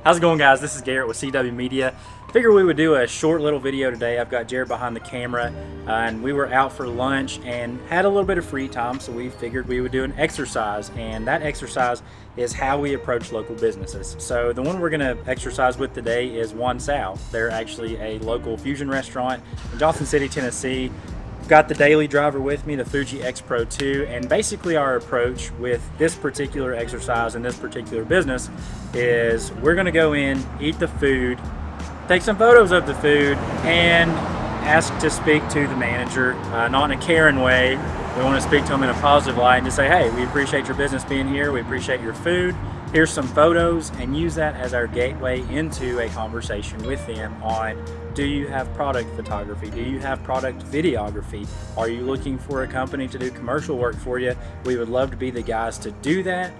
How's it going, guys? This is Garrett with CW Media. Figured we would do a short little video today. I've got Jared behind the camera, and we were out for lunch and had a little bit of free time, so we figured we would do an exercise, and that exercise is how we approach local businesses. So the one we're going to exercise with today is Juan Siao. They're actually a local fusion restaurant in Johnson City, Tennessee. Got the daily driver with me, the Fuji X Pro 2, and basically our approach with this particular exercise and this particular business is we're gonna go in, eat the food, take some photos of the food, and ask to speak to the manager, not in a Karen way. We want to speak to them in a positive light and just say, hey, we appreciate your business being here, we appreciate your food, here's some photos, and use that as our gateway into a conversation with them on, do you have product photography? Do you have product videography? Are you looking for a company to do commercial work for you? We would love to be the guys to do that.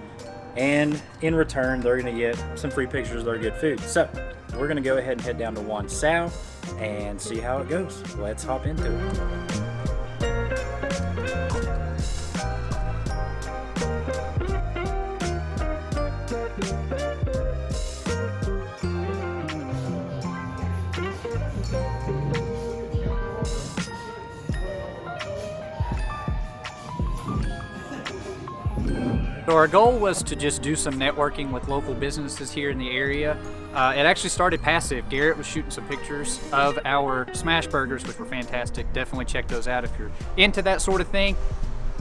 And in return, they're gonna get some free pictures of their good food. So we're gonna go ahead and head down to Juan Siao and see how it goes. Let's hop into it. So our goal was to just do some networking with local businesses here in the area. It actually started passive. Garrett was shooting some pictures of our smash burgers, which were fantastic. Definitely check those out if you're into that sort of thing.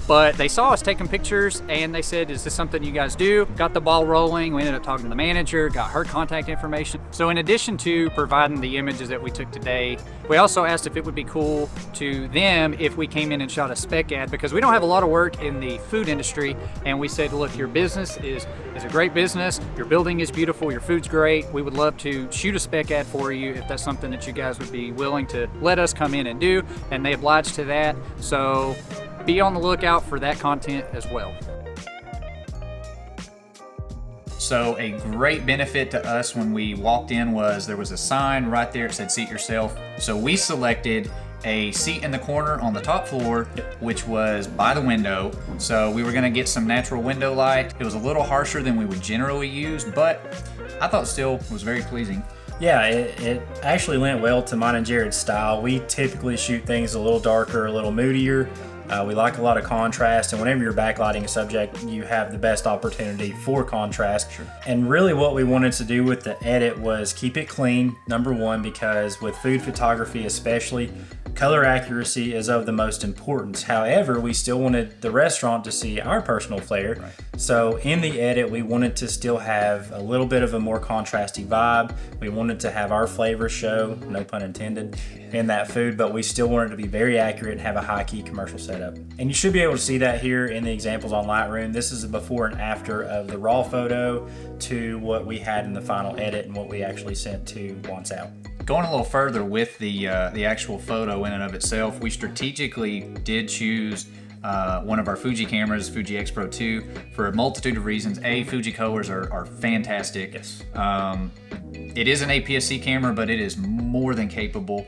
But they saw us taking pictures and they said, is this something you guys do? Got the ball rolling. We ended up talking to the manager, got her contact information. So in addition to providing the images that we took today, we also asked if it would be cool to them if we came in and shot a spec ad, because we don't have a lot of work in the food industry. And we said, look, your business is a great business. Your building is beautiful. Your food's great. We would love to shoot a spec ad for you if that's something that you guys would be willing to let us come in and do. And they obliged to that. So be on the lookout for that content as well. So a great benefit to us when we walked in was there was a sign right there that said seat yourself. So we selected a seat in the corner on the top floor, which was by the window. So we were gonna get some natural window light. It was a little harsher than we would generally use, but I thought still was very pleasing. Yeah, it actually lent well to mine and Jared's style. We typically shoot things a little darker, a little moodier. We like a lot of contrast, and whenever you're backlighting a subject, you have the best opportunity for contrast. Sure. And really what we wanted to do with the edit was keep it clean, number one, because with food photography especially, color accuracy is of the most importance. However, we still wanted the restaurant to see our personal flair. Right. So in the edit, we wanted to still have a little bit of a more contrasty vibe. We wanted to have our flavor show, no pun intended, in that food, but we still wanted to be very accurate and have a high key commercial setup. And you should be able to see that here in the examples on Lightroom. This is a before and after of the raw photo to what we had in the final edit and what we actually sent to Juan Siao. Going a little further with the actual photo in and of itself, we strategically did choose one of our Fuji cameras, Fuji X Pro 2, for a multitude of reasons. A, Fuji colors are fantastic. Yes. It is an APS-C camera, but it is more than capable.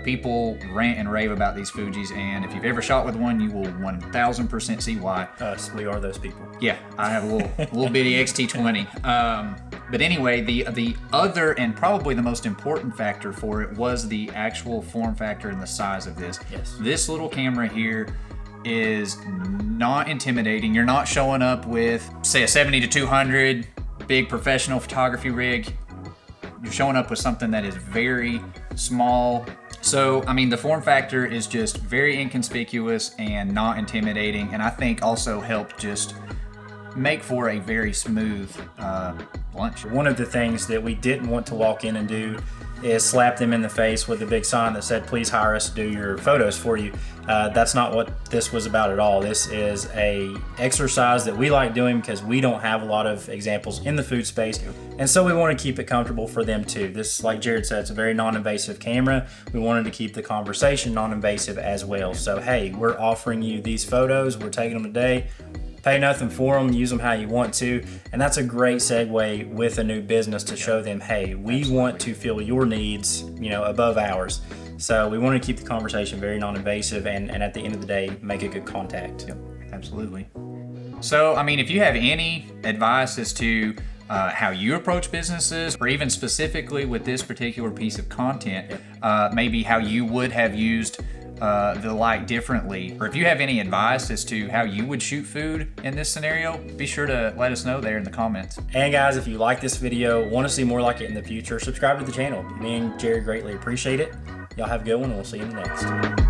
People rant and rave about these Fujis, and if you've ever shot with one, you will 1000% see why. Us, we are those people. Yeah, I have a little bitty XT20. But anyway, the other and probably the most important factor for it was the actual form factor and the size of this. Yes. This little camera here is not intimidating. You're not showing up with, say, a 70 to 200 big professional photography rig. You're showing up with something that is very small. So, I mean, the form factor is just very inconspicuous and not intimidating, and I think also helped just make for a very smooth lunch. One of the things that we didn't want to walk in and do is slap them in the face with a big sign that said, please hire us to do your photos for you. That's not what this was about at all. This is a exercise that we like doing because we don't have a lot of examples in the food space. And so we want to keep it comfortable for them too. This, like Jared said, it's a very non-invasive camera. We wanted to keep the conversation non-invasive as well. So, hey, we're offering you these photos. We're taking them today. Pay nothing for them, use them how you want to, and that's a great segue with a new business to show them, hey, we want to fill your needs, above ours. So we want to keep the conversation very non-invasive and at the end of the day, make a good contact. Yep, absolutely. So, I mean, if you have any advice as to how you approach businesses, or even specifically with this particular piece of content, maybe how you would have used the light differently, or if you have any advice as to how you would shoot food in this scenario, be sure to let us know there in the comments. And guys, if you like this video, want to see more like it in the future, subscribe to the channel. Me and Jerry greatly appreciate it. Y'all have a good one, and we'll see you in the next.